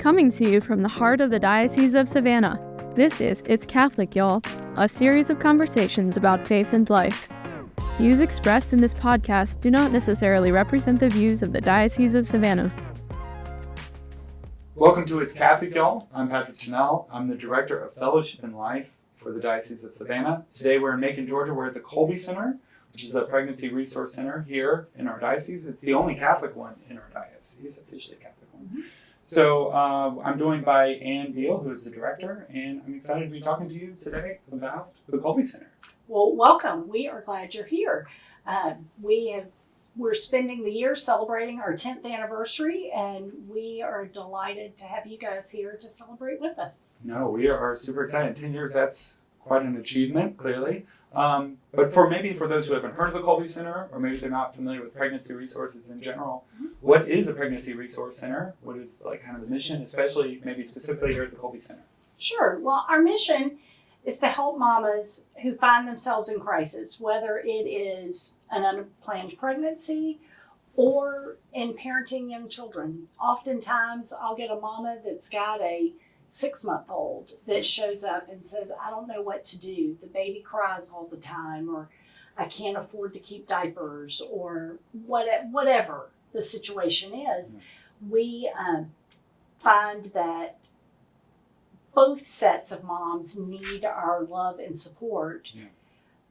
Coming to you from the heart of the Diocese of Savannah, this is It's Catholic, Y'all, a series of conversations about faith and life. Views expressed in this podcast do not necessarily represent the views of the Diocese of Savannah. Welcome to It's Catholic, Y'all. I'm Patrick Chanel. I'm the Director of Fellowship and Life for the Diocese of Savannah. Today we're in Macon, Georgia. We're at the Kolbe Center, which is a pregnancy resource center here in our diocese. It's the only Catholic one in our diocese, officially Catholic one. Mm-hmm. So I'm joined by Ann Beall, who is the director, and I'm excited to be talking to you today about the Kolbe Center. Well, welcome. We are glad you're here. We're spending the year celebrating our 10th anniversary, and we are delighted to have you guys here to celebrate with us. No, we are super excited. 10 years, that's quite an achievement, clearly. But for those who haven't heard of the Kolbe Center, or maybe they're not familiar with pregnancy resources in general, what is a pregnancy resource center? What is kind of the mission, especially maybe specifically here at the Kolbe Center? Sure. Well, our mission is to help mamas who find themselves in crisis, whether it is an unplanned pregnancy or in parenting young children. Oftentimes, I'll get a mama that's got a 6-month-old that shows up and says, I don't know what to do. The baby cries all the time, or I can't afford to keep diapers, or whatever the situation is. We find that both sets of moms need our love and support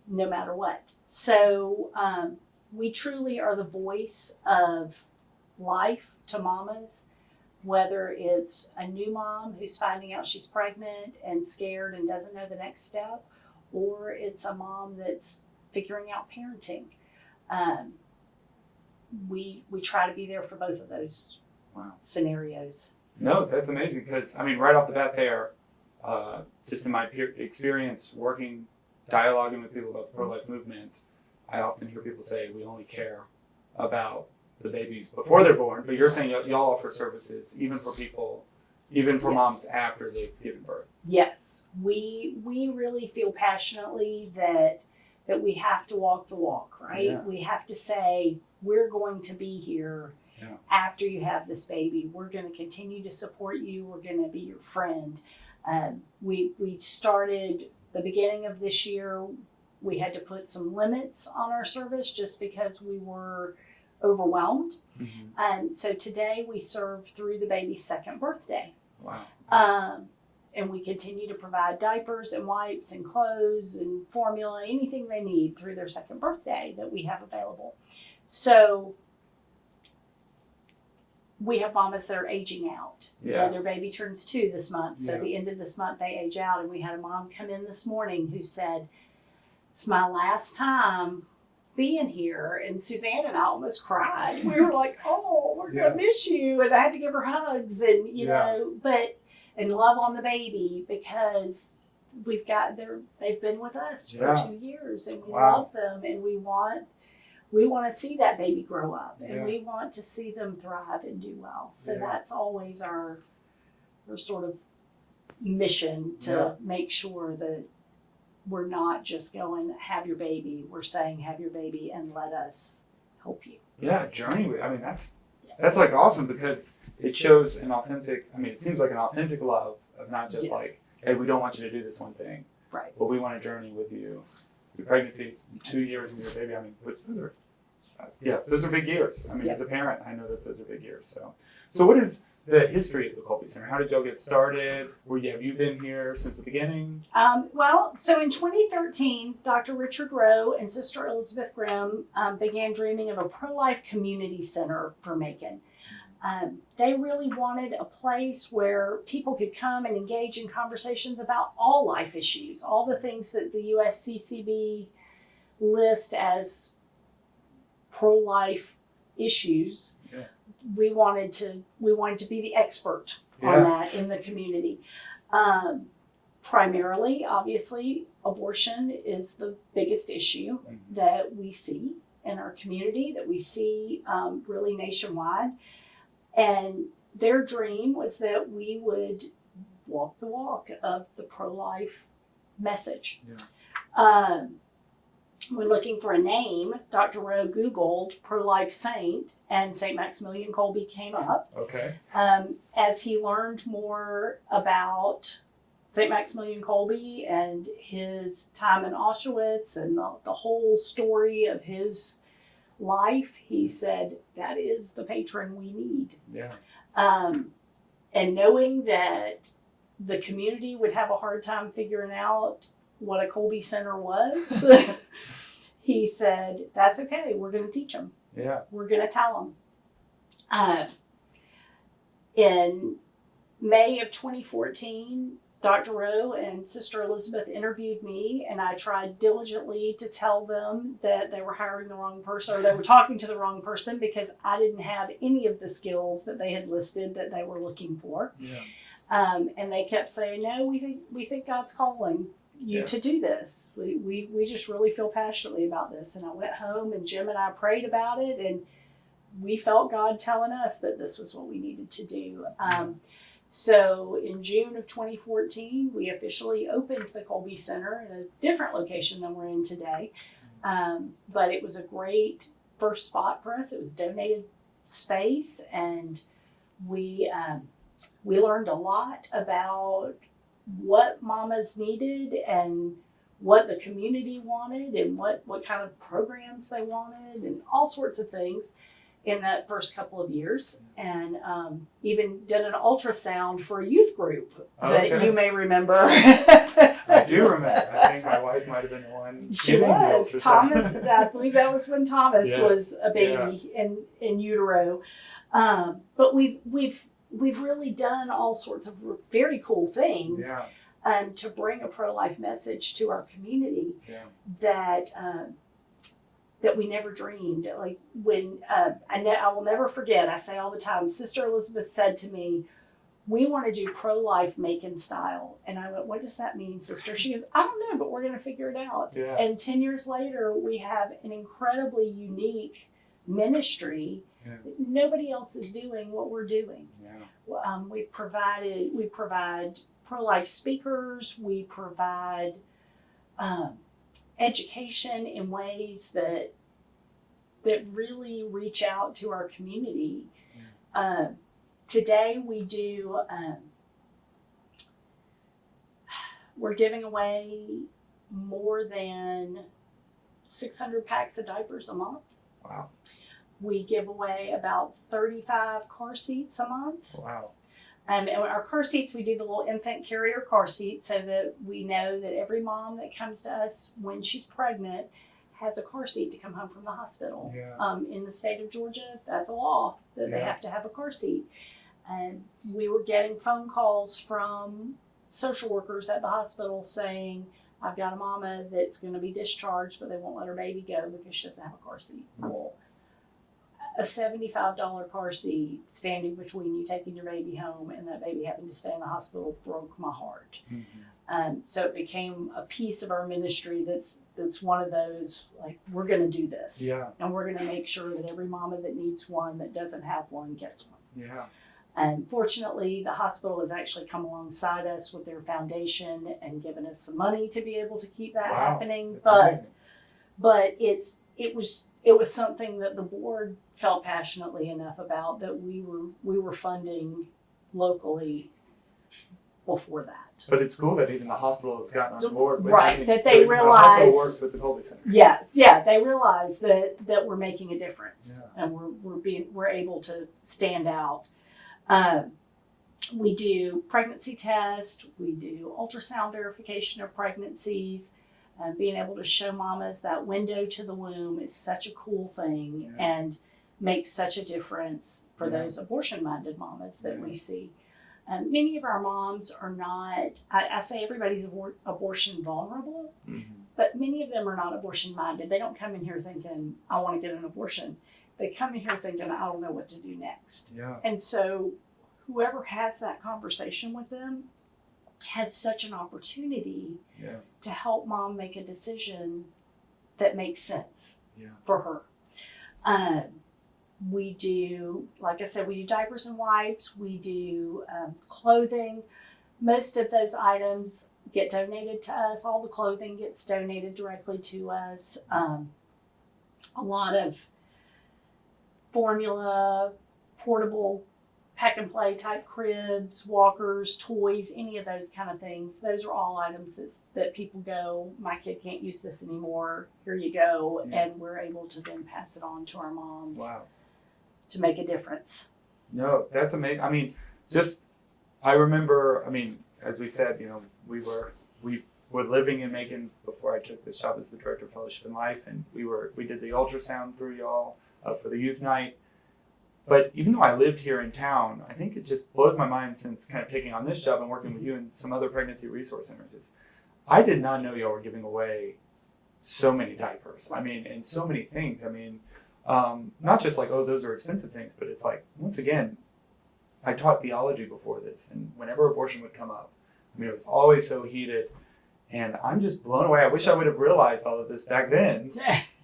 no matter what. So we truly are the voice of life to mamas, whether it's a new mom who's finding out she's pregnant and scared and doesn't know the next step, or it's a mom that's figuring out parenting. We try to be there for both of those scenarios. No, that's amazing because, right off the bat there, just in my experience working, dialoguing with people about the pro-life movement, I often hear people say we only care about the babies before they're born, but you're saying y'all offer services even for people, even for moms after they've given birth. Yes, we really feel passionately that we have to walk the walk, right? Yeah. We have to say, we're going to be here after you have this baby. We're going to continue to support you. We're going to be your friend. We started the beginning of this year, we had to put some limits on our service just because we were overwhelmed. And so today we serve through the baby's 2nd birthday. Wow. And we continue to provide diapers and wipes and clothes and formula, anything they need through their 2nd birthday that we have available. So we have mamas that are aging out. Their baby turns 2 this month. So at the end of this month, they age out. And we had a mom come in this morning who said, it's my last time being here. And Suzanne and I almost cried. We were like, oh, we're going to miss you. And I had to give her hugs and, and love on the baby because they've been with us for 2 years and we love them and we want to see that baby grow up and we want to see them thrive and do well. So that's always our sort of mission to make sure that we're not just going, have your baby. We're saying, have your baby and let us help you. Yeah, journey with, that's like awesome because it shows an authentic, it seems like an authentic love of not just like, hey, we don't want you to do this one thing. Right. But we want to journey with you. Your pregnancy, 2 years and your baby, those are big years. As a parent, I know that those are big years. So what is the history of the Kolbe Center? How did y'all get started? Have you been here since the beginning? So in 2013, Dr. Richard Rowe and Sister Elizabeth Grimm began dreaming of a pro-life community center for Macon. They really wanted a place where people could come and engage in conversations about all life issues, all the things that the USCCB list as pro-life issues. We wanted to be the expert on that in the community. Primarily, obviously, abortion is the biggest issue that we see in our community, that we see really nationwide. And their dream was that we would walk the walk of the pro-life message. when looking for a name, Dr. Rowe Googled pro-life saint, and St. Maximilian Kolbe came up. Okay. As he learned more about St. Maximilian Kolbe and his time in Auschwitz and the whole story of his life, he said, that is the patron we need. Yeah. And knowing that the community would have a hard time figuring out what a Kolbe Center was, he said, that's okay, we're going to teach them. Yeah. We're going to tell them. In May of 2014, Dr. Rowe and Sister Elizabeth interviewed me, and I tried diligently to tell them that they were hiring the wrong person, or they were talking to the wrong person, because I didn't have any of the skills that they had listed that they were looking for. Yeah. And they kept saying, no, we think God's calling you to do this. We just really feel passionately about this. And I went home, and Jim and I prayed about it, and we felt God telling us that this was what we needed to do. So in June of 2014, we officially opened the Kolbe Center in a different location than we're in today. But it was a great first spot for us. It was donated space, and we learned a lot about what mamas needed and what the community wanted and what kind of programs they wanted and all sorts of things in that first couple of years, and even did an ultrasound for a youth group that you may remember. I do remember. I think my wife might have been the one. She was. Thomas, I believe that was when Thomas was a baby in utero. But we've really done all sorts of very cool things to bring a pro-life message to our community that we never dreamed. Like when I will never forget, I say all the time, Sister Elizabeth said to me, we want to do pro-life Macon style. And I went, what does that mean, sister? She goes, I don't know, but we're going to figure it out. Yeah. And 10 years later, we have an incredibly unique ministry. Nobody else is doing what we're doing. We provide pro-life speakers. We provide education in ways that really reach out to our community. Today we do, we're giving away more than 600 packs of diapers a month. Wow. We give away about 35 car seats a month. Wow. And our car seats, we do the little infant carrier car seat so that we know that every mom that comes to us when she's pregnant has a car seat to come home from the hospital. In the state of Georgia, that's a law that they have to have a car seat. And we were getting phone calls from social workers at the hospital saying, I've got a mama that's going to be discharged, but they won't let her baby go because she doesn't have a car seat. Well, a $75 car seat standing between you taking your baby home and that baby having to stay in the hospital broke my heart. So it became a piece of our ministry that's one of those, like, we're going to do this. And we're going to make sure that every mama that needs one that doesn't have one gets one. And fortunately, the hospital has actually come alongside us with their foundation and given us some money to be able to keep that happening. But it was something that the board felt passionately enough about that we were funding locally before that. But it's cool that even the hospital has gotten on board with that they realize the hospital works with the Kolbe Center. They realize that we're making a difference and we're able to stand out. We do pregnancy tests, we do ultrasound verification of pregnancies. Being able to show mamas that window to the womb is such a cool thing and makes such a difference for those abortion-minded mamas that we see. Many of our moms are not, I say everybody's abortion vulnerable, but many of them are not abortion-minded. They don't come in here thinking, I want to get an abortion. They come in here thinking, I don't know what to do next. And so whoever has that conversation with them has such an opportunity to help mom make a decision that makes sense for her. We do, like I said, we do diapers and wipes. We do clothing. Most of those items get donated to us. All the clothing gets donated directly to us. A lot of formula, portable pack and play type cribs, walkers, toys, any of those kind of things. Those are all items that people go, my kid can't use this anymore. Here you go. Yeah. And we're able to then pass it on to our moms Wow. to make a difference. No, that's amazing. I mean, I remember, as we said, we were living in Macon before I took this job as the director of Fellowship in Life, and we did the ultrasound through y'all for the youth night. But even though I lived here in town, I think it just blows my mind since kind of taking on this job and working with you and some other pregnancy resource centers. I did not know y'all were giving away so many diapers. And so many things. Not just like, oh, those are expensive things, but it's like, once again, I taught theology before this, and whenever abortion would come up, it was always so heated, and I'm just blown away. I wish I would have realized all of this back then,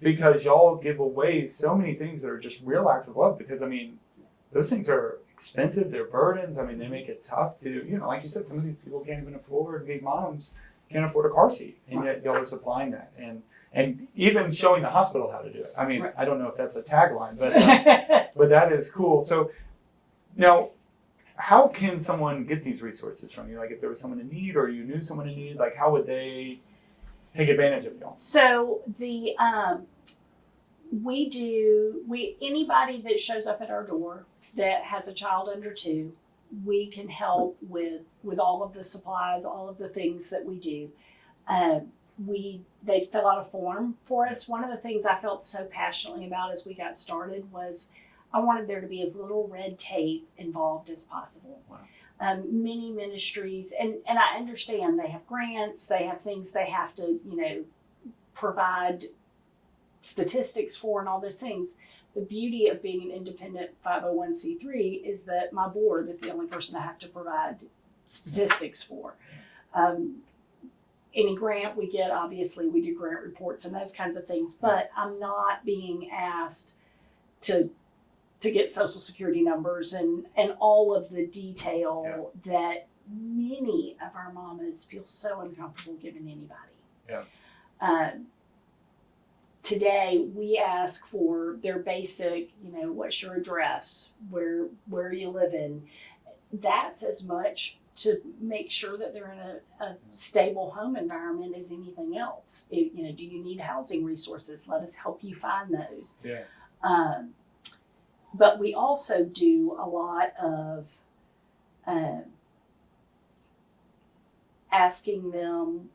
because y'all give away so many things that are just real acts of love, because, those things are expensive, they're burdens, they make it tough to, like you said, some of these people can't even afford, these moms can't afford a car seat, and yet y'all are supplying that, and even showing the hospital how to do it. Right. I don't know if that's a tagline, but but that is cool. So now, how can someone get these resources from you? Like if there was someone in need or you knew someone in need, like how would they take advantage of y'all? So the anybody that shows up at our door that has a child under 2, we can help with all of the supplies, all of the things that we do. They fill out a form for us. One of the things I felt so passionately about as we got started was I wanted there to be as little red tape involved as possible. Wow. Many ministries, and I understand they have grants, they have things they have to, provide statistics for and all those things. The beauty of being an independent 501c3 is that my board is the only person I have to provide statistics for. Any grant we get, obviously we do grant reports and those kinds of things, but I'm not being asked to get social security numbers and all of the detail that many of our mamas feel so uncomfortable giving anybody. Yeah. Today we ask for their basic, what's your address, where are you living? That's as much to make sure that they're in a stable home environment as anything else. Do you need housing resources? Let us help you find those. Yeah. But we also do a lot of asking them,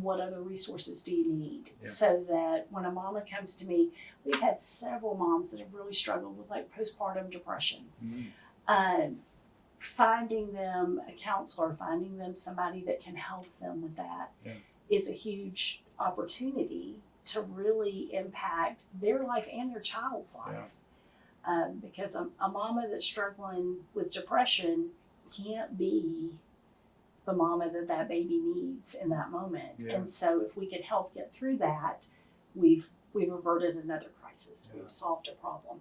what other resources do you need? Yeah. So that when a mama comes to me, we've had several moms that have really struggled with like postpartum depression. Mm-hmm. Finding them a counselor, finding them somebody that can help them with that is a huge opportunity to really impact their life and their child's life. Because a mama that's struggling with depression can't be the mama that baby needs in that moment. Yeah. And so if we could help get through that, we've averted another crisis. Yeah. We've solved a problem.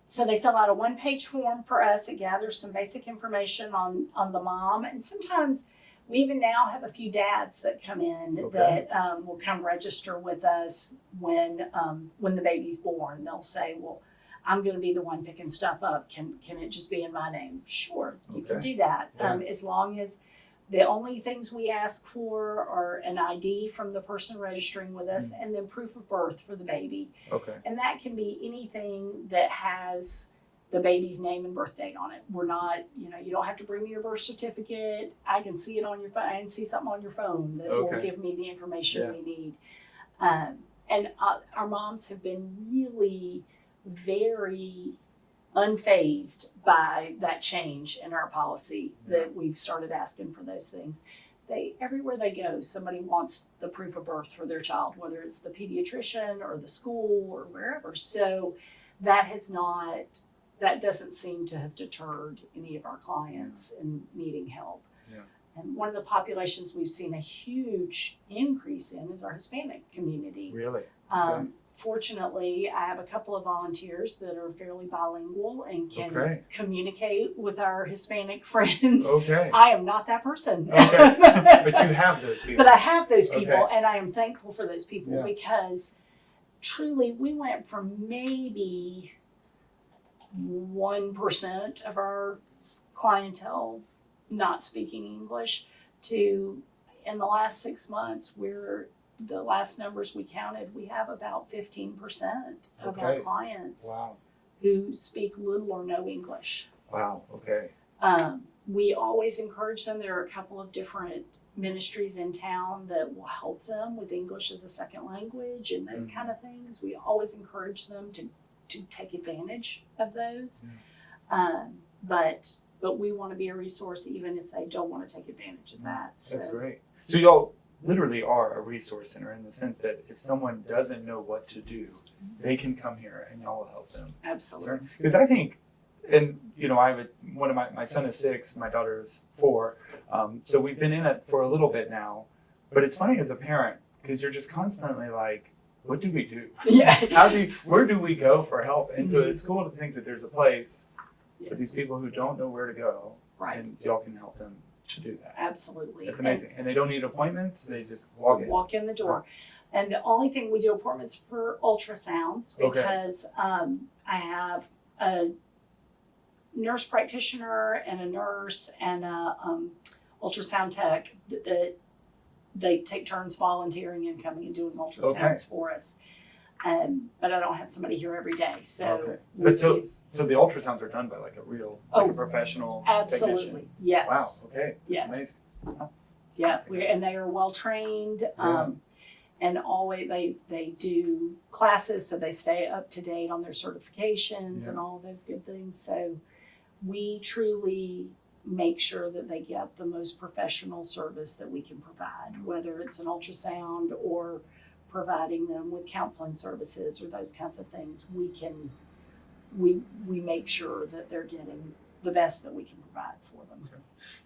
So they fill out a 1-page form for us. It gathers some basic information on the mom. And sometimes we even now have a few dads that come in that will come register with us when the baby's born. They'll say, well, I'm going to be the one picking stuff up. Can it just be in my name? Sure, you can do that. Yeah. As long as the only things we ask for are an ID from the person registering with us and then proof of birth for the baby. Okay. And that can be anything that has the baby's name and birth date on it. We're not, you don't have to bring me your birth certificate. I can see it on your phone. I can see something on your phone that will give me the information we need. And our moms have been really very unfazed by that change in our policy that we've started asking for those things. Everywhere they go, somebody wants the proof of birth for their child, whether it's the pediatrician or the school or wherever. So that doesn't seem to have deterred any of our clients in needing help. Yeah. And one of the populations we've seen a huge increase in is our Hispanic community. Really? fortunately, I have a couple of volunteers that are fairly bilingual and can Okay. communicate with our Hispanic friends. Okay. I am not that person. Okay. But you have those people. But I have those people, Okay. and I am thankful for those people Yeah. because truly we went from maybe 1% of our clientele not speaking English to, in the last 6 months, the last numbers we counted, we have about 15% of our Okay. clients Wow. who speak little or no English. Wow. Okay. We always encourage them. There are a couple of different ministries in town that will help them with English as a second language and those kind of things. We always encourage them to take advantage of those. But we want to be a resource even if they don't want to take advantage of that. That's So great. So y'all literally are a resource center in the sense that if someone doesn't know what to do, they can come here and y'all will help them. absolutely. Because I think, and I have one of my son is 6, my daughter is 4. So we've been in it for a little bit now. But it's funny as a parent because you're just constantly like, what do we do? Yeah. Where do we go for help? And so it's cool to think that there's a place for Yes. these people who don't know where to go, Right. and y'all can help them to do that. Absolutely. That's amazing. And they don't need appointments; they just walk in. Walk in the door. And the only thing we do appointments for ultrasounds Okay. because I have a nurse practitioner and a nurse and a ultrasound tech that they take turns volunteering and coming and doing ultrasounds for us. But I don't have somebody here every day. So Okay. we But so do- the ultrasounds are done by like a real, like a professional absolutely. technician. Yes. Wow. Okay. That's Yeah. amazing. Yeah, and they are well trained, and always they do classes, so they stay up to date on their certifications and all of those good things. So we truly make sure that they get the most professional service that we can provide, whether it's an ultrasound or providing them with counseling services or those kinds of things. We make sure that they're getting the best that we can provide for them.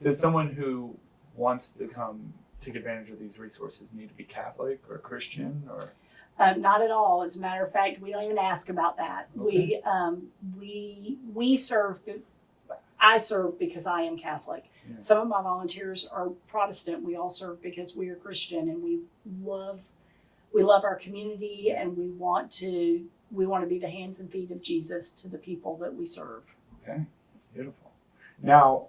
Does someone who wants to come take advantage of these resources need to be Catholic or Christian or? Not at all. As a matter of fact, we don't even ask about that. Okay. We serve. I serve because I am Catholic. Yeah. Some of my volunteers are Protestant. We all serve because we are Christian, and we love our community, and we want to be the hands and feet of Jesus to the people that we serve. Okay, that's beautiful. Now,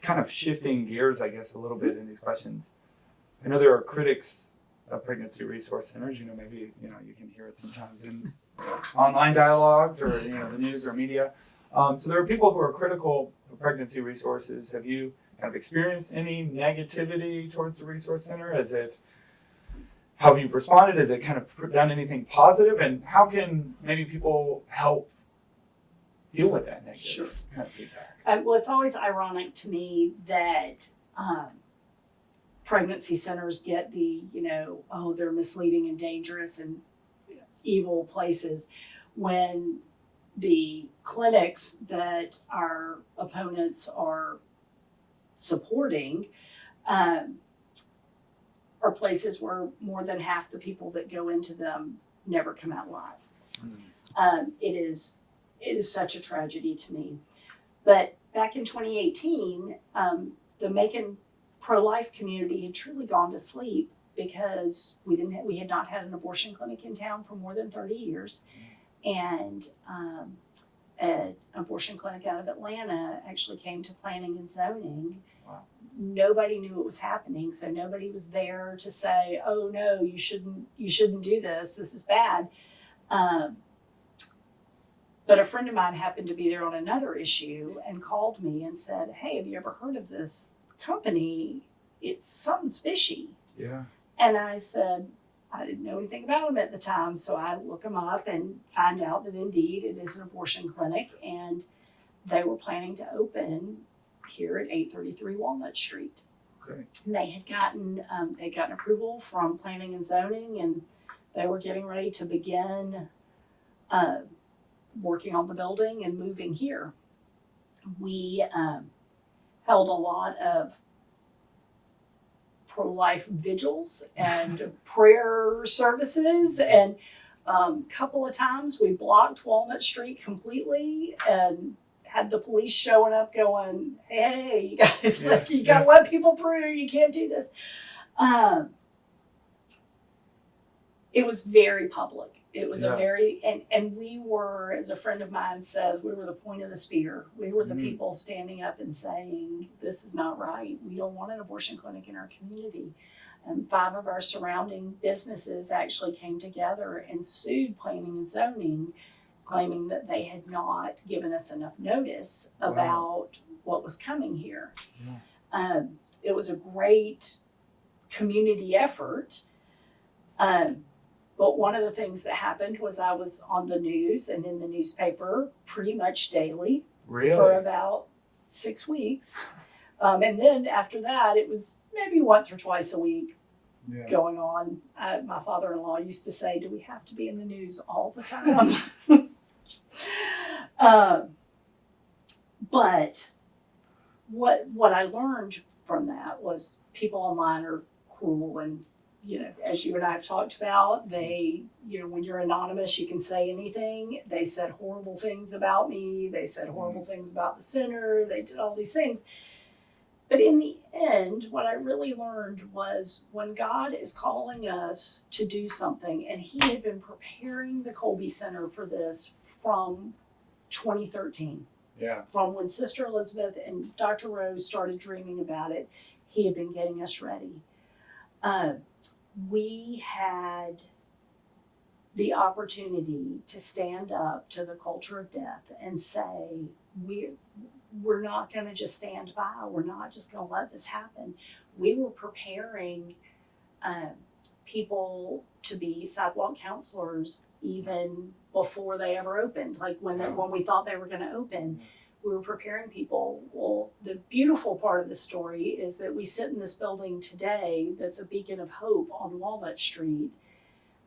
kind of shifting gears, I guess, a little bit in these questions. I know there are critics of pregnancy resource centers. Maybe you can hear it sometimes in online dialogues or the news or media. So there are people who are critical of pregnancy resources. Have you kind of experienced any negativity towards the resource center? How have you responded? Has it kind of done anything positive? And how can maybe people help deal with that negative kind of feedback? Well, it's always ironic to me that pregnancy centers get they're misleading and dangerous and evil places when the clinics that our opponents are supporting are places where more than half the people that go into them never come out alive. It is such a tragedy to me. But back in 2018, the Macon pro-life community had truly gone to sleep because we had not had an abortion clinic in town for more than 30 years. And an abortion clinic out of Atlanta actually came to planning and zoning. Wow. Nobody knew it was happening, so nobody was there to say, "Oh no, you shouldn't do this. This is bad." But a friend of mine happened to be there on another issue and called me and said, "Hey, have you ever heard of this company? Something's fishy." Yeah. And I said, I didn't know anything about them at the time, so I look them up and find out that indeed it is an abortion clinic, and they were planning to open here at 833 Walnut Street. Okay. And they had gotten approval from planning and zoning, and they were getting ready to begin working on the building and moving here. We held a lot of pro-life vigils and prayer services, and Couple of times we blocked Walnut Street completely and had the police showing up going, hey, you gotta let people through. You can't do this. It was very public. It was a very, and we were, as a friend of mine says, we were the point of the spear. We were the people standing up and saying, this is not right. We don't want an abortion clinic in our community. And 5 of our surrounding businesses actually came together and sued planning and zoning, claiming that they had not given us enough notice about what was coming here. It was a great community effort. But one of the things that happened was I was on the news and in the newspaper pretty much daily for about 6 weeks. And then after that, it was maybe once or twice a week going on. My father-in-law used to say, do we have to be in the news all the time? But what I learned from that was people online are cruel, and as you and I have talked about, they, when you're anonymous, you can say anything. They said horrible things about me. They said horrible things about the center. They did all these things. But in the end, what I really learned was when God is calling us to do something, and He had been preparing the Kolbe Center for this from 2013. From when Sister Elizabeth and Dr. Rose started dreaming about it, He had been getting us ready. We had the opportunity to stand up to the culture of death and say, we're not going to just stand by. We're not just going to let this happen. We were preparing people to be sidewalk counselors even before they ever opened. Like when we thought they were going to open, we were preparing people. Well, the beautiful part of the story is that we sit in this building today that's a beacon of hope on Walnut Street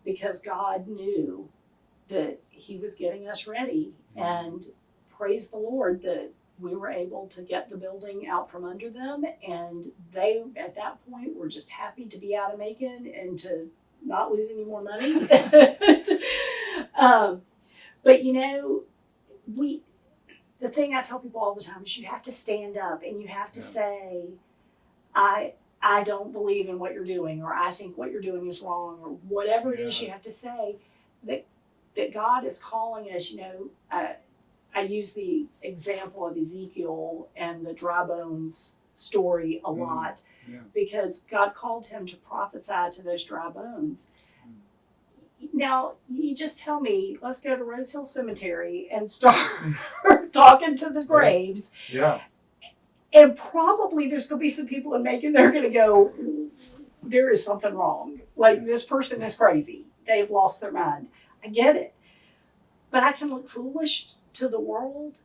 because God knew that He was getting us ready. And praise the Lord that we were able to get the building out from under them. And they, at that point, were just happy to be out of Macon and to not lose any more money. But the thing I tell people all the time is you have to stand up and you have to say, I don't believe in what you're doing, or I think what you're doing is wrong, or whatever it is you have to say, that God is calling us. I use the example of Ezekiel and the dry bones story a lot because God called him to prophesy to those dry bones. Now, you just tell me, let's go to Rose Hill Cemetery and start talking to the graves. And probably there's going to be some people in Macon that are going to go, there is something wrong. Like, this person is crazy. They've lost their mind. I get it. But I can look foolish to the world,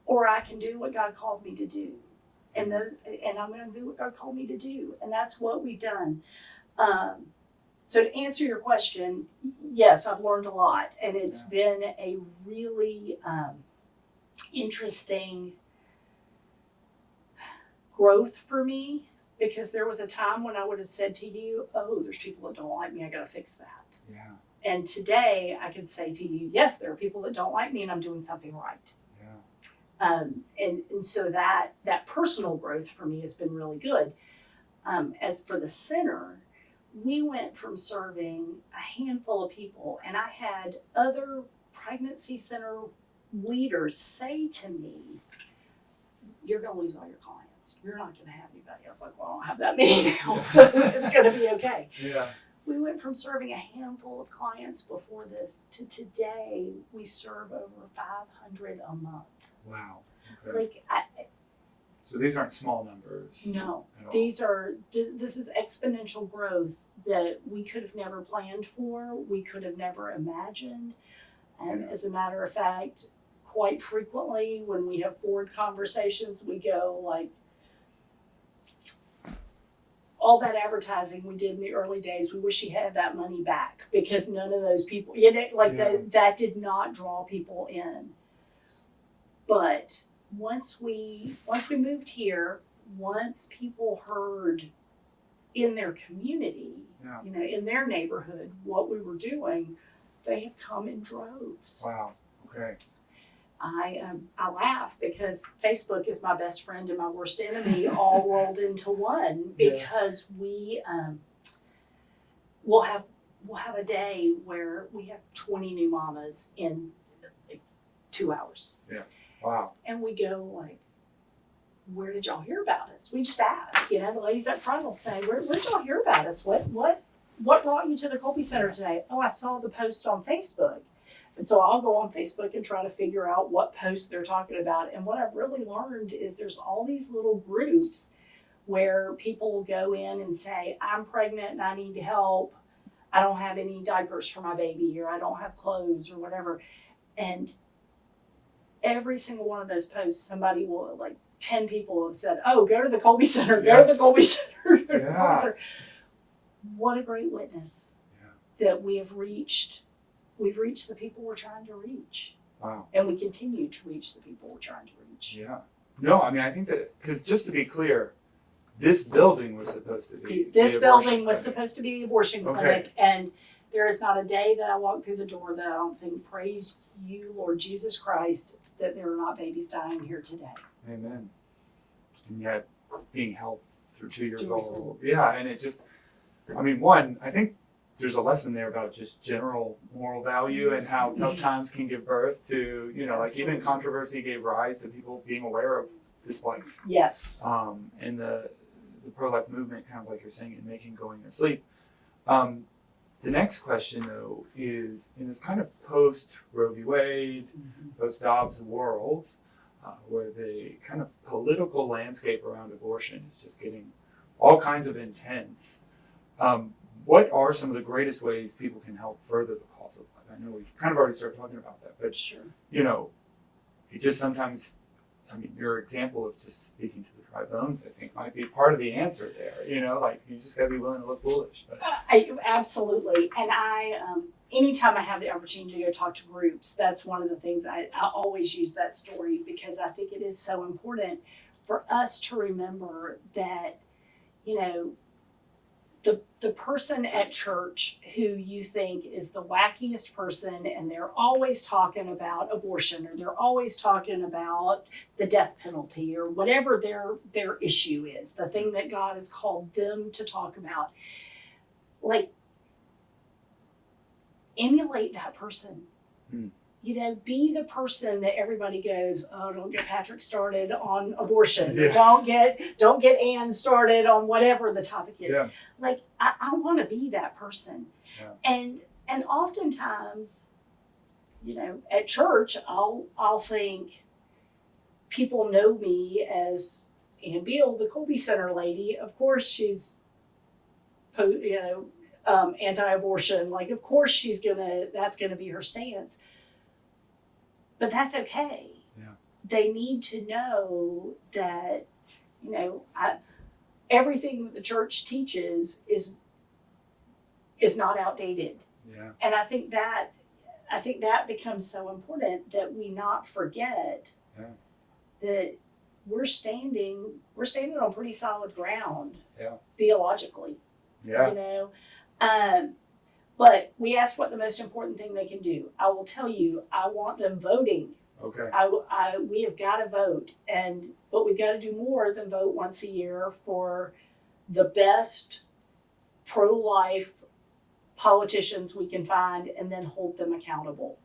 or I can do what God called me to do. And I'm going to do what God called me to do. And that's what we've done. So to answer your question, yes, I've learned a lot. And it's been a really interesting growth for me, because there was a time when I would have said to you, oh, there's people that don't like me, I got to fix that. And today I can say to you, yes, there are people that don't like me and I'm doing something right. And so that personal growth for me has been really good. As for the center, we went from serving a handful of people, and I had other pregnancy center leaders say to me, you're going to lose all your clients. You're not going to have anybody. I was like, well, I don't have that many now, so it's going to be okay. We went from serving a handful of clients before this to today we serve over 500 a month. Wow. Okay. So these aren't small numbers. No, this is exponential growth that we could have never planned for. We could have never imagined. And as a matter of fact, quite frequently when we have board conversations, we go like, all that advertising we did in the early days, we wish he had that money back, because none of those people, that did not draw people in. But once we moved here, once people heard in their community Yeah. in their neighborhood, what we were doing, they have come in droves. Wow. Okay. I laugh because Facebook is my best friend and my worst enemy all rolled into one, because we'll have a day where we have 20 new mamas in 2 hours. Yeah. Wow. And we go like, where did y'all hear about us? We just ask, the ladies up front will say, where'd y'all hear about us? What brought you to the Kolbe Center today? Oh, I saw the post on Facebook. And so I'll go on Facebook and try to figure out what post they're talking about. And what I've really learned is there's all these little groups where people will go in and say, I'm pregnant and I need help. I don't have any diapers for my baby, or I don't have clothes, or whatever. And every single one of those posts, somebody will, 10 people have said, oh, go to the Kolbe Center, go to the Kolbe Center, go to the Kolbe Center. What a great witness that we have reached. We've reached the people we're trying to reach. Wow. And we continue to reach the people we're trying to reach. Yeah. No, I mean, I think that, because just to be clear, this building was supposed to be This the building was clinic. supposed to be the abortion clinic, and there is not a day that I walk through the door that I don't think, praise you, Lord Jesus Christ, that there are not babies dying here today. Amen. And yet, being helped through 2 years 2 years old. Yeah, and it just, I mean, one, I think there's a lesson there about just general moral value and how tough times can give birth to, even controversy gave rise to people being aware of this place. Yes. And the pro-life movement, kind of like you're saying, in Macon going to sleep. The next question, though, is in this kind of post-Roe v. Wade, post-Dobbs world, where the kind of political landscape around abortion is just getting all kinds of intense. What are some of the greatest ways people can help further the cause of life? I know we've kind of already started talking about that, but Sure. It just sometimes, your example of just speaking to the dry bones, I think, might be part of the answer there. You just gotta be willing to look foolish. But Absolutely. And anytime I have the opportunity to go talk to groups, that's one of the things I always use that story, because I think it is so important for us to remember that, the person at church who you think is the wackiest person, and they're always talking about abortion, or they're always talking about the death penalty, or whatever their issue is, the thing that God has called them to talk about, emulate that person. Be the person that everybody goes, oh, don't get Patrick started on abortion. Or don't get Ann started on whatever the topic is. Yeah. I want to be that person. Yeah. And oftentimes, at church, I'll think people know me as Ann Beall, the Kolbe Center lady. Of course she's anti-abortion. Of course that's gonna be her stance. But that's okay. Yeah. They need to know that, everything that the church teaches is not outdated. Yeah. And I think that becomes so important, that we not forget that we're standing on pretty solid ground theologically. Yeah. But we asked what the most important thing they can do. I will tell you, I want them voting. Okay. We have got to vote, but we've got to do more than vote once a year for the best pro-life politicians we can find, and then hold them accountable.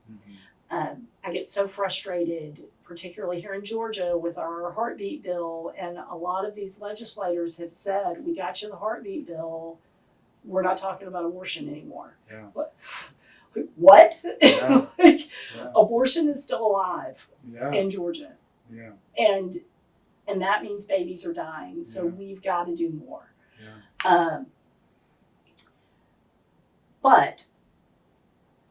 I get so frustrated, particularly here in Georgia, with our heartbeat bill, and a lot of these legislators have said, we got you the heartbeat bill, we're not talking about abortion anymore. Yeah. What? Yeah. Abortion is still alive Yeah. in Georgia. Yeah. And that means babies are dying. So we've got to do more. Yeah. But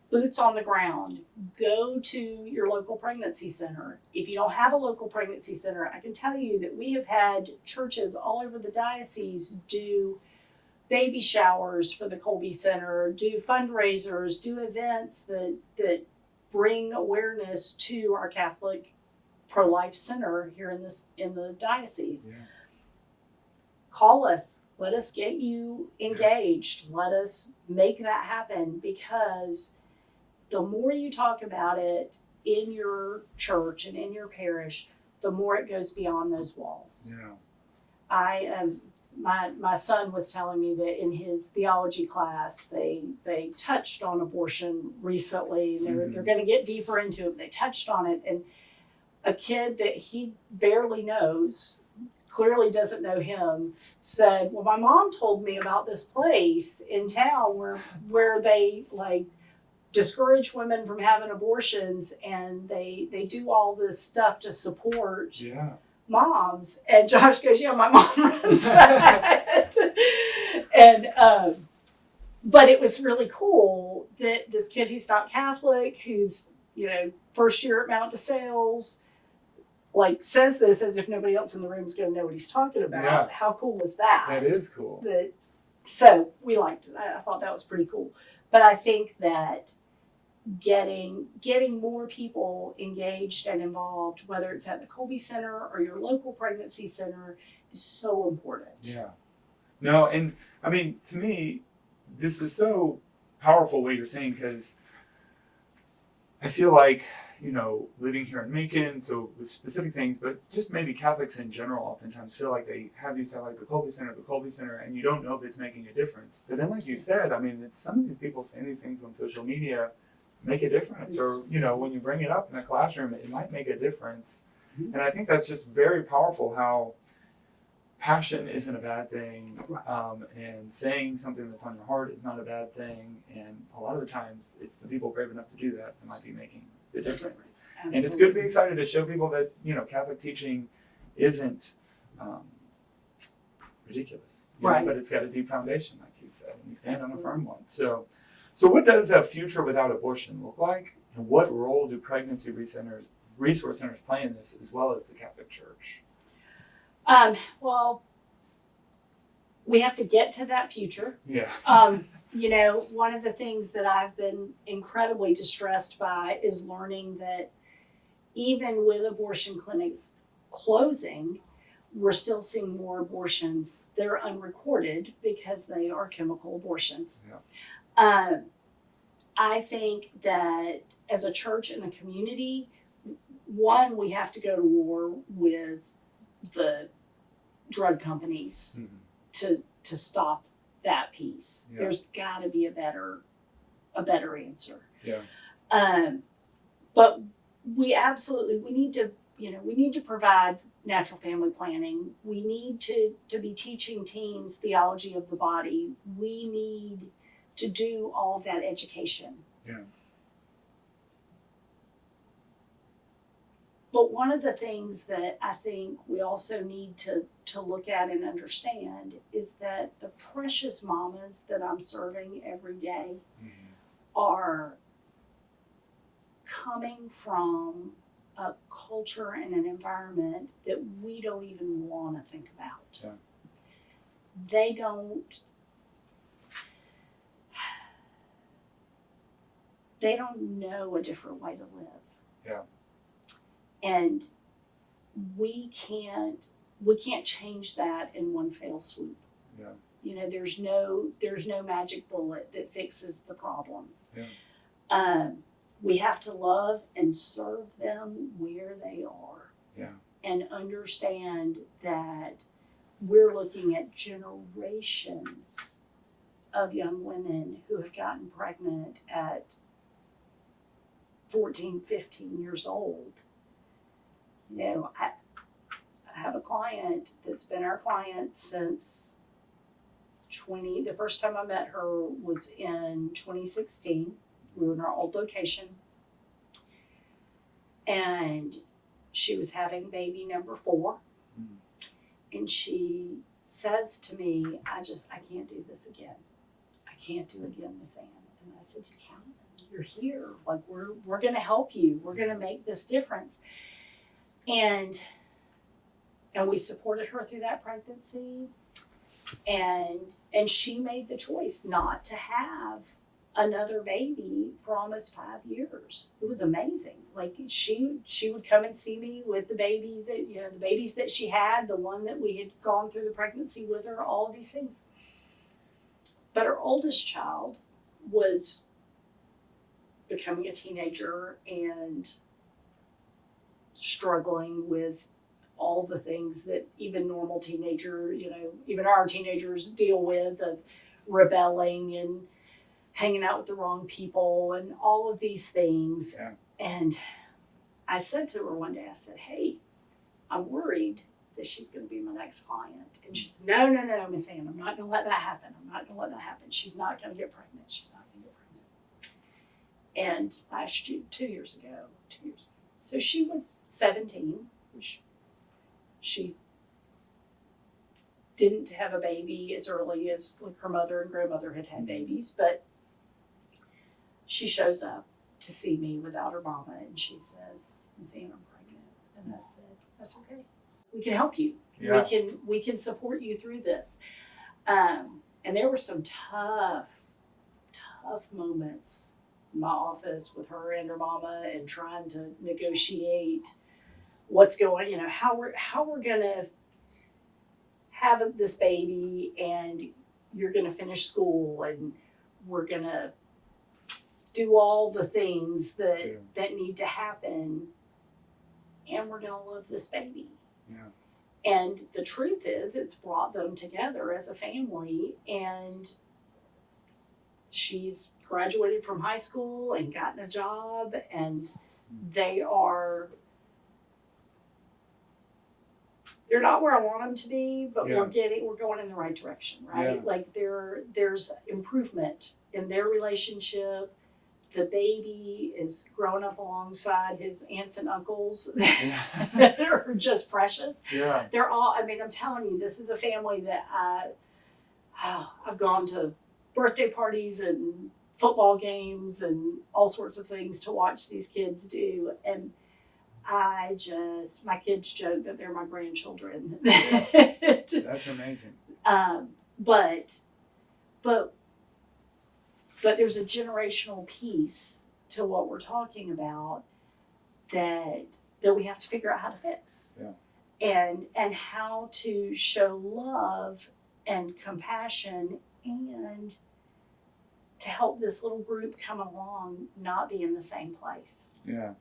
boots on the ground, go to your local pregnancy center. If you don't have a local pregnancy center, I can tell you that we have had churches all over the diocese do baby showers for the Kolbe Center, do fundraisers, do events that bring awareness to our Catholic pro-life center here in the diocese. Yeah. Call us. let us get you engaged. Let us make that happen, because the more you talk about it in your church and in your parish, the more it goes beyond those walls. Yeah. My son was telling me that in his theology class, they touched on abortion recently, and they're going to get deeper into it. They touched on it, and a kid that he barely knows, clearly doesn't know him, said, well, my mom told me about this place in town where they like discourage women from having abortions, and they do all this stuff to support moms. And Josh goes, yeah, my mom runs that. And but it was really cool that this kid who's not Catholic, who's, you know, first year at Mount DeSales, like says this as if nobody else in the room is going to know what he's talking about. Yeah. How cool was that? That is cool. So we liked it. I thought that was pretty cool. But I think that getting more people engaged and involved, whether it's at the Kolbe Center or your local pregnancy center, is so important. Yeah. No, and I mean, to me, this is so powerful what you're saying, because I feel like, you know, living here in Macon, so with specific things, but just maybe Catholics in general oftentimes feel like they have these, like the Kolbe Center, and you don't know if it's making a difference. But then, like you said, I mean, it's some of these people saying these things on social media make a difference. Or, you know, when you bring it up in a classroom, it might make a difference. And I think that's just very powerful, how passion isn't a bad thing, and saying something that's on your heart is not a bad thing. And a lot of the times, it's the people brave enough to do that might be making the difference. Absolutely. And it's good to be excited to show people that, you know, Catholic teaching isn't ridiculous, right? But it's got a deep foundation, like you said, and you stand on a firm one. So what does a future without abortion look like? And what role do pregnancy resource centers play in this, as well as the Catholic Church? Well, we have to get to that future. Yeah. You know, one of the things that I've been incredibly distressed by is learning that even with abortion clinics closing, we're still seeing more abortions. They're unrecorded because they are chemical abortions. Yeah. I think that as a church and a community, one, we have to go to war with the drug companies to stop that piece. Yeah. There's got to be a better answer. Yeah. But we need to provide natural family planning. We need to be teaching teens theology of the body. We need to do all of that education. Yeah. But one of the things that I think we also need to look at and understand is that the precious mamas that I'm serving every day are coming from a culture and an environment that we don't even want to think about. Yeah. They don't know a different way to live. Yeah. And we can't change that in one fell swoop. Yeah. You know, there's no magic bullet that fixes the problem. Yeah. We have to love and serve them where they are. Yeah. And understand that we're looking at generations of young women who have gotten pregnant at 14, 15 years old. You know, I have a client that's been our client since the first time I met her was in 2016. We were in our old location. And she was having baby number 4. And she says to me, I can't do this again. I can't do it again, Miss Ann. And I said, you can't. You're here. Like, we're going to help you. We're going to make this difference. And we supported her through that pregnancy. And she made the choice not to have another baby for almost 5 years. It was amazing. Like she would come and see me with the baby that, the babies that she had, the one that we had gone through the pregnancy with her, all of these things. But her oldest child was becoming a teenager and struggling with all the things that even normal teenager, even our teenagers deal with, of rebelling and hanging out with the wrong people and all of these things. Yeah. And I said to her one day, I said, hey, I'm worried that she's going to be my next client. And she said, no, Miss Ann, I'm not going to let that happen. She's not going to get pregnant. And last year, 2 years ago, so she was 17, which she didn't have a baby as early as like her mother and grandmother had babies, but she shows up to see me without her mama, and she says, Miss Ann, I'm pregnant. And I said, that's okay. We can help you. Yeah. We can support you through this. And there were some tough moments in my office with her and her mama, and trying to negotiate what's going, how we're gonna have this baby, and you're gonna finish school, and we're gonna do all the things that need to happen, and we're gonna love this baby. Yeah. And the truth is, it's brought them together as a family, and she's graduated from high school and gotten a job, and they're not where I want them to be, but we're going in the right direction, right? Yeah. Like there's improvement in their relationship. The baby is growing up alongside his aunts and uncles that are just precious. Yeah. They're all, I'm telling you, this is a family that I've gone to birthday parties and football games and all sorts of things to watch these kids do. And my kids joke that they're my grandchildren. That's amazing. But there's a generational piece to what we're talking about that we have to figure out how to fix. Yeah. And how to show love and compassion, and to help this little group come along, not be in the same place. Yeah.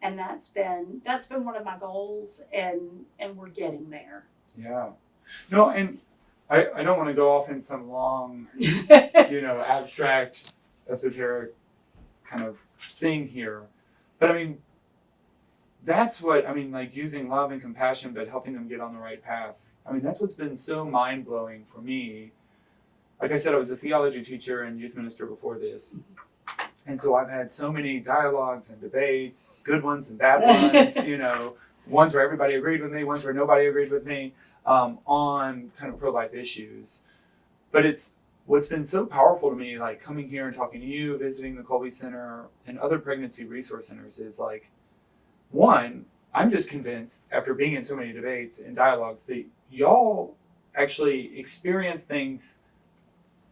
And that's been one of my goals, and we're getting there. Yeah. No, and I don't want to go off in some long, abstract, esoteric kind of thing here. But that's what, like using love and compassion, but helping them get on the right path. That's what's been so mind-blowing for me. Like I said, I was a theology teacher and youth minister before this. And so I've had so many dialogues and debates, good ones and bad ones, ones where everybody agreed with me, ones where nobody agreed with me, on kind of pro-life issues. But what's been so powerful to me, like coming here and talking to you, visiting the Kolbe Center and other pregnancy resource centers, is like, one, I'm just convinced after being in so many debates and dialogues that y'all actually experience things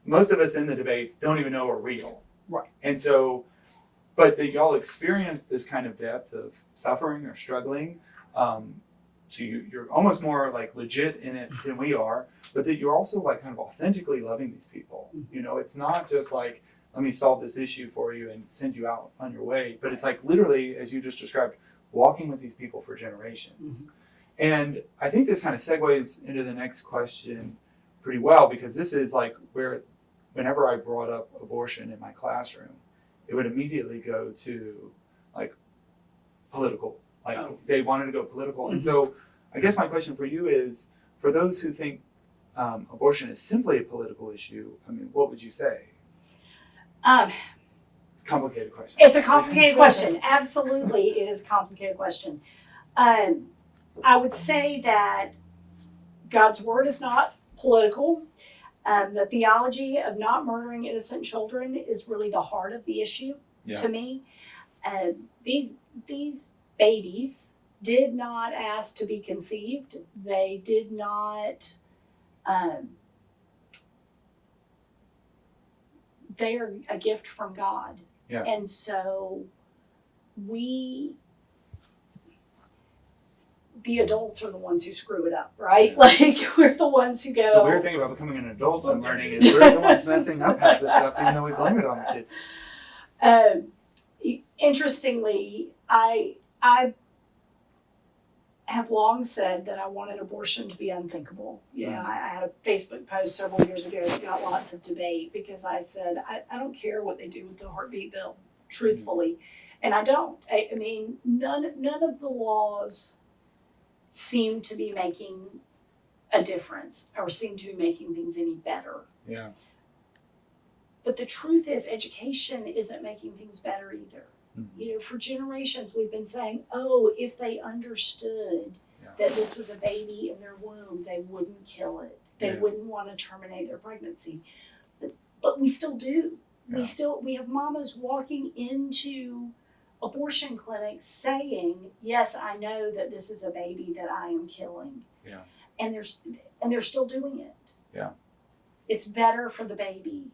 most of us in the debates don't even know are real. Right. And so, but that y'all experience this kind of depth of suffering or struggling. So you're almost more like legit in it than we are, but that you're also like kind of authentically loving these people. It's not just like, let me solve this issue for you and send you out on your way, but it's like literally, as you just described, walking with these people for generations. Mm-hmm. And I think this kind of segues into the next question pretty well, because this is like where, whenever I brought up abortion in my classroom, it would immediately go to like political. They wanted to go political. Mm-hmm. And so I guess my question for you is, for those who think abortion is simply a political issue, what would you say? It's a complicated question. It's a complicated question. Absolutely, it is a complicated question. I would say that God's word is not political. The theology of not murdering innocent children is really the heart of the issue to me. These babies did not ask to be conceived. They did not. they are a gift from God. Yeah. And so the adults are the ones who screw it up, right? Yeah. Like, we're the ones who go. The weird thing about becoming an adult and learning is we're the ones messing up half the stuff, even though we blame it on the kids. Interestingly, I have long said that I wanted abortion to be unthinkable. You know, I had a Facebook post several years ago that got lots of debate because I said, I don't care what they do with the heartbeat bill, truthfully. And I don't. I mean, none of the laws seem to be making a difference or seem to be making things any better. Yeah. But the truth is, education isn't making things better either. Mm-hmm. You know, for generations we've been saying, oh, if they understood that this was a baby in their womb, they wouldn't kill it. They wouldn't want to terminate their pregnancy. But we still do. Yeah. We have mamas walking into abortion clinics saying, yes, I know that this is a baby that I am killing. Yeah. And they're still doing it. Yeah. It's better for the baby.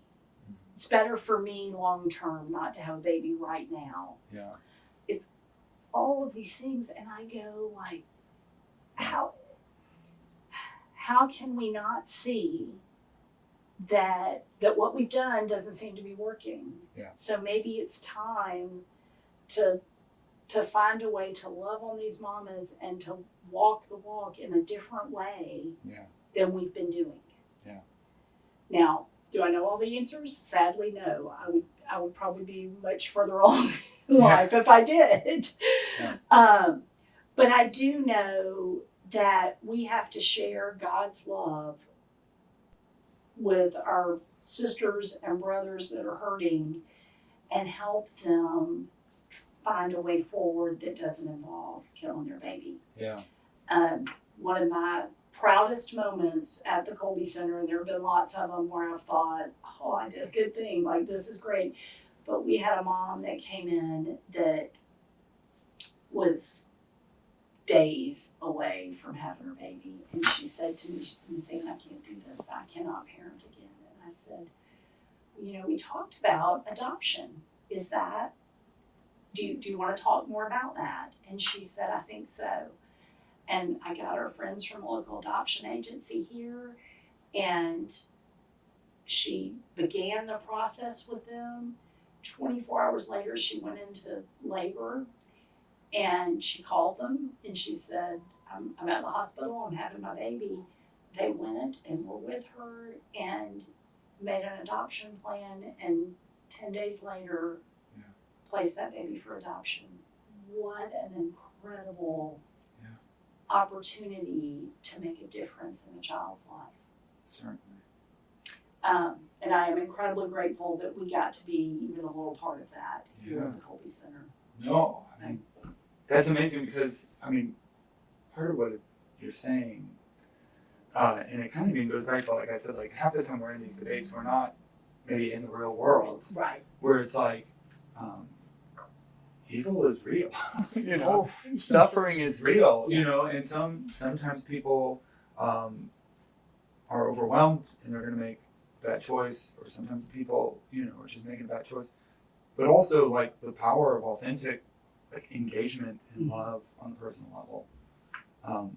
It's better for me long term not to have a baby right now. Yeah. It's all of these things, and I go like, how can we not see that what we've done doesn't seem to be working? Yeah. So maybe it's time to find a way to love on these mamas and to walk the walk in a different way than we've been doing. Yeah. Now, do I know all the answers? Sadly, no. I would probably be much further along in life if I did. Yeah. But I do know that we have to share God's love with our sisters and brothers that are hurting and help them find a way forward that doesn't involve killing their baby. Yeah. One of my proudest moments at the Kolbe Center, and there have been lots of them where I've thought, oh, I did a good thing, like this is great. But we had a mom that came in that was days away from having her baby. And she said to me, she said, Miss Ann, I can't do this. I cannot parent again. And I said, you know, we talked about adoption. Is that, do you want to talk more about that? And she said, I think so. And I got her friends from a local adoption agency here, and she began the process with them. 24 hours later, she went into labor, and she called them, and she said, I'm at the hospital, I'm having my baby. They went and were with her and made an adoption plan, and 10 days later, placed that baby for adoption. What an incredible opportunity to make a difference in a child's life. Certainly. And I am incredibly grateful that we got to be even a little part of that here at the Kolbe Center. No, I mean, that's amazing because, I mean, part of what you're saying, and it kind of even goes back to, like I said, like half the time we're in these debates, we're not maybe in the real world. Right. Where it's like, evil is real, you know, suffering is real, you know, and sometimes people are overwhelmed and they're going to make a bad choice, or sometimes people, you know, are just making a bad choice. But also, like, the power of authentic, like, engagement and love on the personal level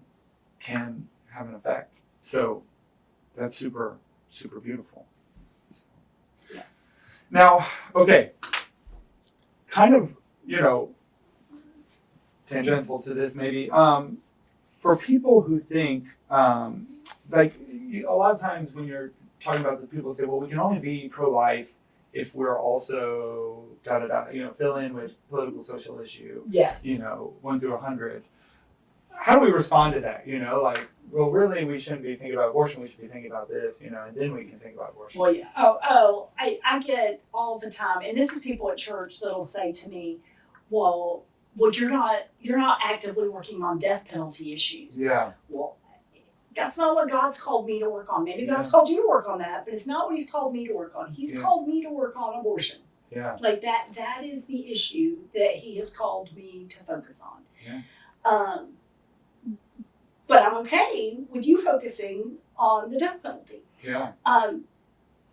can have an effect. So that's super, super beautiful. So. Yes. Now, okay, kind of, you know, tangential to this maybe, for people who think, like, a lot of times when you're talking about this, people say, well, we can only be pro-life if we're also you know, fill in with political social issue. Yes. You know, 1 through 100. How do we respond to that? You know, like, well, really, we shouldn't be thinking about abortion. We should be thinking about this, you know, and then we can think about abortion. Well, yeah. I get all the time, and this is people at church that'll say to me, well, you're not actively working on death penalty issues. Yeah. Well, that's not what God's called me to work on. Maybe God's called you to work on that, but it's not what He's called me to work on. He's called me to work on abortion. Yeah. Like that is the issue that He has called me to focus on. Yeah. But I'm okay with you focusing on the death penalty. Yeah.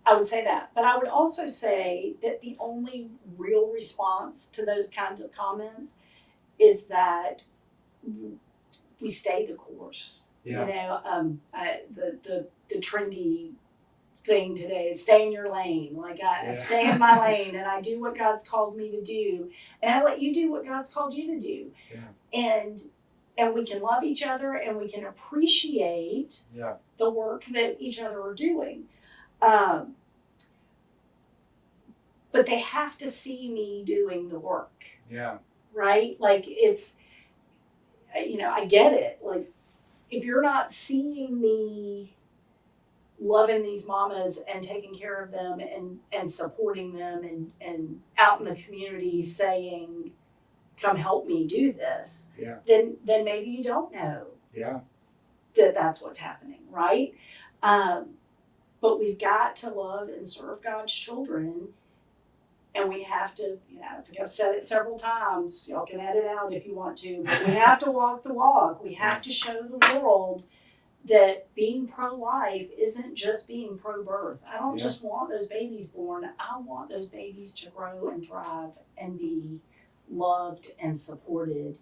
I would say that. But I would also say that the only real response to those kinds of comments is that we stay the course. Yeah. You know, the trendy thing today is stay in your lane. Like I stay in my lane and I do what God's called me to do, and I let you do what God's called you to do. Yeah. And we can love each other and we can appreciate the work that each other are doing. But they have to see me doing the work. Yeah. Right? Like it's, you know, I get it. Like if you're not seeing me loving these mamas and taking care of them and supporting them and out in the community saying, come help me do this, then maybe you don't know that that's what's happening, right? But we've got to love and serve God's children, and we have to, you know, I think I've said it several times, y'all can edit out if you want to, but we have to walk the walk. We have to show the world that being pro-life isn't just being pro-birth. I don't just want those babies born. I want those babies to grow and thrive and be loved and supported,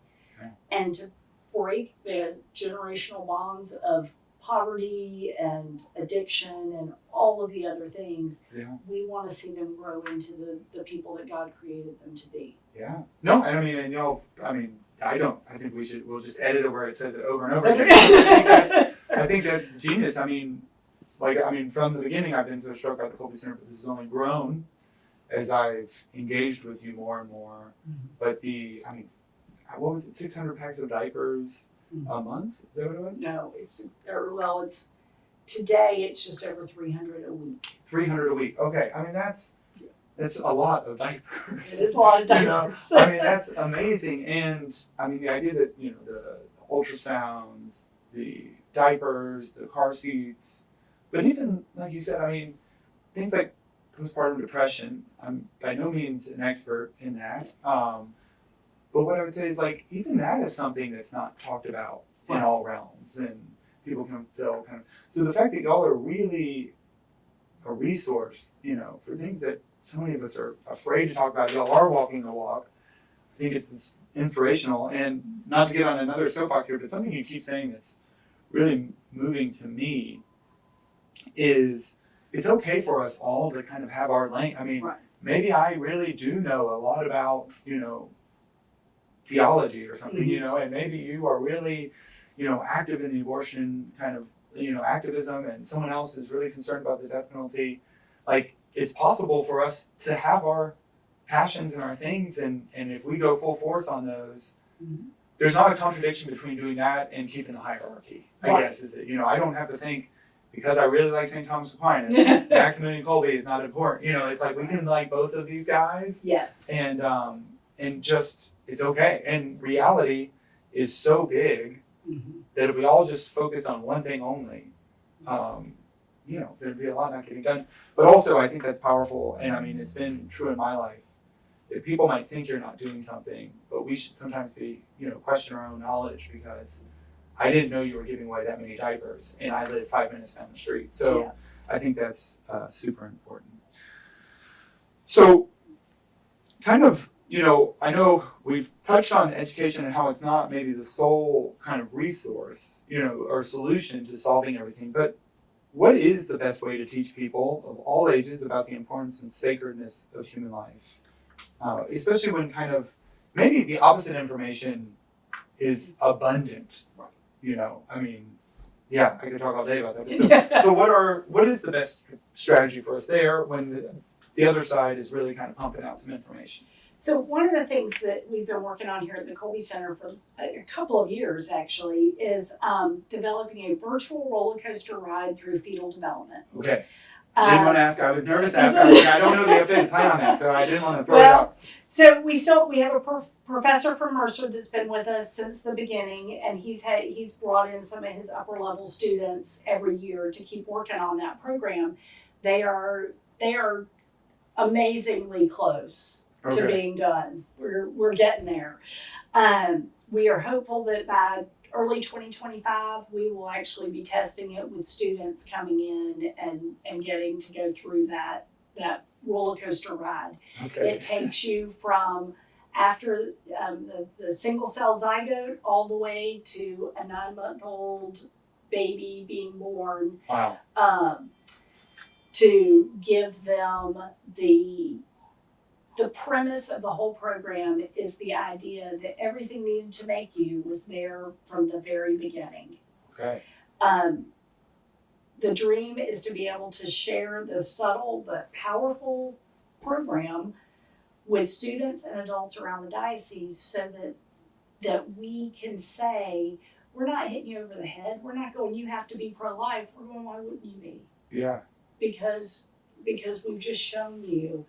and to break the generational bonds of poverty and addiction and all of the other things. We want to see them grow into the people that God created them to be. No, I mean, and y'all, I think we'll just edit it where it says it over and over again. I think that's genius. I mean, from the beginning, I've been so struck by the Kolbe Center, but this has only grown as I've engaged with you more and more. But what was it, 600 packs of diapers a month? Is that what it was? No, it's today it's just over 300 a week. 300 a week. Okay, I mean that's a lot of diapers. It is a lot of diapers. You know? I mean that's amazing, and I mean the idea that the ultrasounds, the diapers, the car seats, but even like you said, I mean things like postpartum depression. I'm by no means an expert in that. But what I would say is like even that is something that's not talked about in all realms, and people can feel kind of. So the fact that y'all are really a resource, for things that so many of us are afraid to talk about, y'all are walking the walk. I think it's inspirational, and not to get on another soapbox here, but something you keep saying that's really moving to me is it's okay for us all to kind of have our lane. I mean, maybe I really do know a lot about, theology or something, and maybe you are really, active in the abortion kind of, activism, and someone else is really concerned about the death penalty. Like, it's possible for us to have our passions and our things, and if we go full force on those, there's not a contradiction between doing that and keeping a hierarchy, I guess, is it? I don't have to think, because I really like St. Thomas Aquinas, Maximilian Kolbe is not important. It's like we can like both of these guys. Yes. And just, it's okay. And reality is so big that if we all just focused on one thing only, there'd be a lot not getting done. But also, I think that's powerful. And I mean, it's been true in my life that people might think you're not doing something, but we should sometimes be, question our own knowledge, because I didn't know you were giving away that many diapers, and I live 5 minutes down the street. So I think that's super important. So kind of, I know we've touched on education and how it's not maybe the sole kind of resource, or solution to solving everything, but what is the best way to teach people of all ages about the importance and sacredness of human life? Especially when kind of maybe the opposite information is abundant. I mean, I could talk all day about that. So what is the best strategy for us there when the other side is really kind of pumping out some information? So one of the things that we've been working on here at the Kolbe Center for a couple of years actually is developing a virtual roller coaster ride through fetal development. Okay. I didn't want to ask. I was nervous to ask. I don't know the updated plan on that, so I didn't want to throw it out. So we have a professor from Mercer that's been with us since the beginning, and he's brought in some of his upper level students every year to keep working on that program. They are amazingly close to being done. We're getting there. We are hopeful that by early 2025, we will actually be testing it with students coming in and getting to go through that roller coaster ride. Okay. It takes you from after the single cell zygote all the way to a 9-month-old baby being born, Wow. to give them the premise of the whole program is the idea that everything needed to make you was there from the very beginning. Okay. The dream is to be able to share the subtle but powerful program with students and adults around the diocese so that we can say, we're not hitting you over the head. We're not going, you have to be pro-life. We're going, why wouldn't you be? Yeah. Because we've just shown you.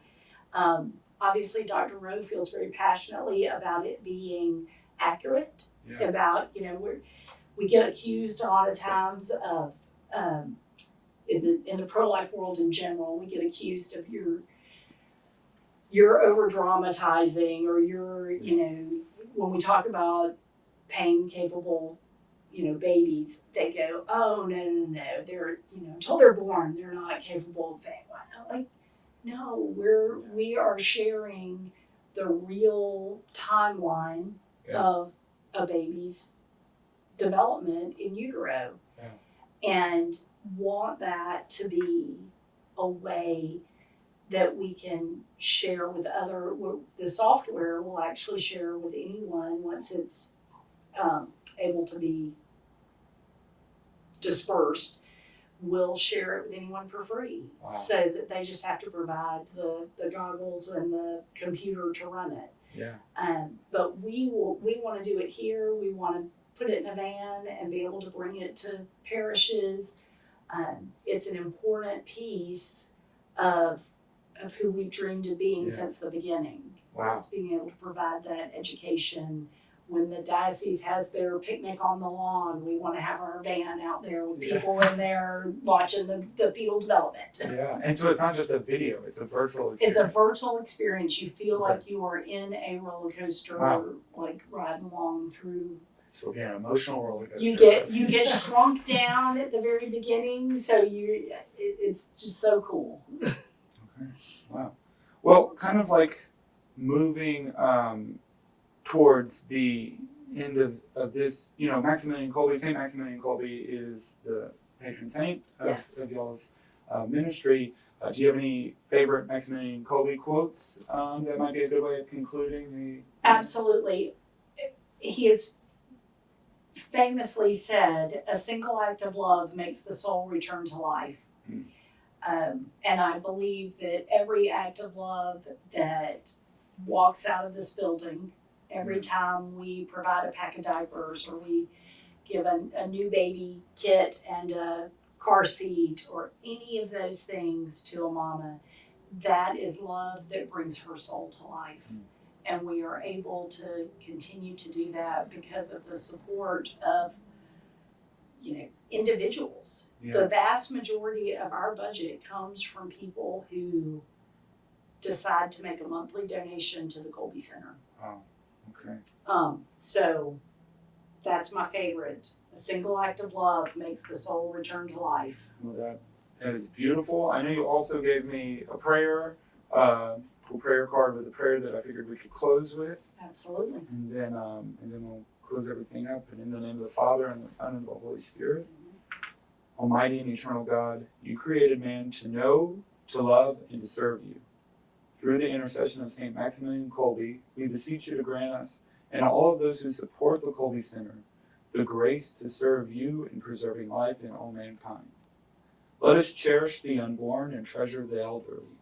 Obviously, Dr. Rowe feels very passionately about it being accurate, Yeah. about, we get accused a lot of times of, in the pro-life world in general, we get accused of you're over dramatizing, or when we talk about pain capable, babies, they go, oh, no, they're, until they're born, they're not capable of pain. Like, no, we are sharing the real timeline of a baby's development in utero, and want that to be a way that we can share with the software will actually share with anyone once it's able to be dispersed. We'll share it with anyone for free. Wow. So that they just have to provide the goggles and the computer to run it. Yeah. But we want to do it here. We want to put it in a van and be able to bring it to parishes. It's an important piece of who we've dreamed of being since the beginning. Wow. Is being able to provide that education. When the diocese has their picnic on the lawn, we want to have our van out there with people in there watching the fetal development. Yeah, and so it's not just a video, it's a virtual experience. It's a virtual experience. You feel like you are in a roller coaster, like riding along through. So again, an emotional roller coaster. You get shrunk down at the very beginning, so it's just so cool. Okay, wow. Well, kind of like moving towards the end of this, Maximilian Kolbe, St. Maximilian Kolbe is the patron saint of y'all's ministry. Do you have any favorite Maximilian Kolbe quotes that might be a good way of concluding the... Absolutely. He has famously said, a single act of love makes the soul return to life. And I believe that every act of love that walks out of this building, every time we provide a pack of diapers, or we give a new baby kit and a car seat, or any of those things to a mama, that is love that brings her soul to life. And we are able to continue to do that because of the support of individuals. The vast majority of our budget comes from people who decide to make a monthly donation to the Kolbe Center. Wow. Okay. So that's my favorite. A single act of love makes the soul return to life. Well, that is beautiful. I know you also gave me a prayer, cool prayer card with a prayer that I figured we could close with. Absolutely. And then we'll close everything up. And in the name of the Father and the Son and the Holy Spirit. Almighty and eternal God, you created man to know, to love, and to serve you. Through the intercession of St. Maximilian Kolbe, we beseech you to grant us, and all of those who support the Kolbe Center, the grace to serve you in preserving life in all mankind. Let us cherish the unborn and treasure the elderly.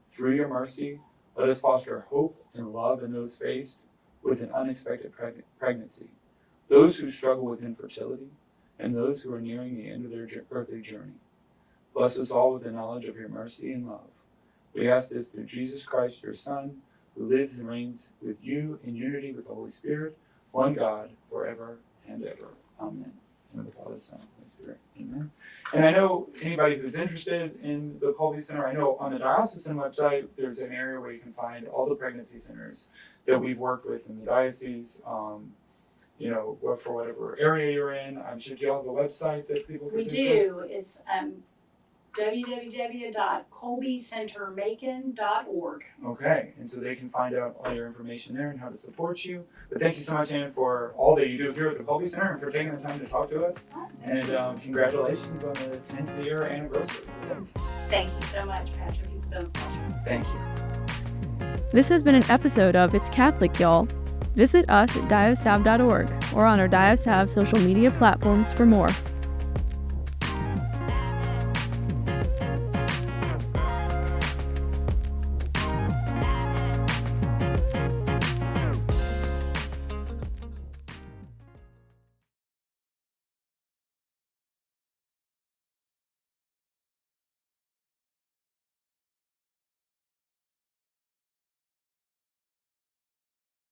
Through your mercy, let us foster hope and love in those faced with an unexpected pregnancy, those who struggle with infertility, and those who are nearing the end of their earthly journey. Bless us all with the knowledge of your mercy and love. We ask this through Jesus Christ, your Son, who lives and reigns with you in unity with the Holy Spirit, one God, forever and ever. Amen. In the name of the Father, Son, and Holy Spirit. Amen. And I know anybody who's interested in the Kolbe Center, I know on the diocesan website, there's an area where you can find all the pregnancy centers that we've worked with in the diocese. or for whatever area you're in. I'm sure you all have a website that people can We visit? do. It's www.kolbecentermacon.org. Okay, and so they can find out all your information there and how to support you. But thank you so much, Ann, for all that you do here at the Kolbe Center and for taking the time to talk to us. And congratulations on the 10th year anniversary. Thank you so much, Patrick. It's been a pleasure. Thank you. This has been an episode of It's Catholic, Y'all. Visit us at diosav.org or on our Diosav social media platforms for more.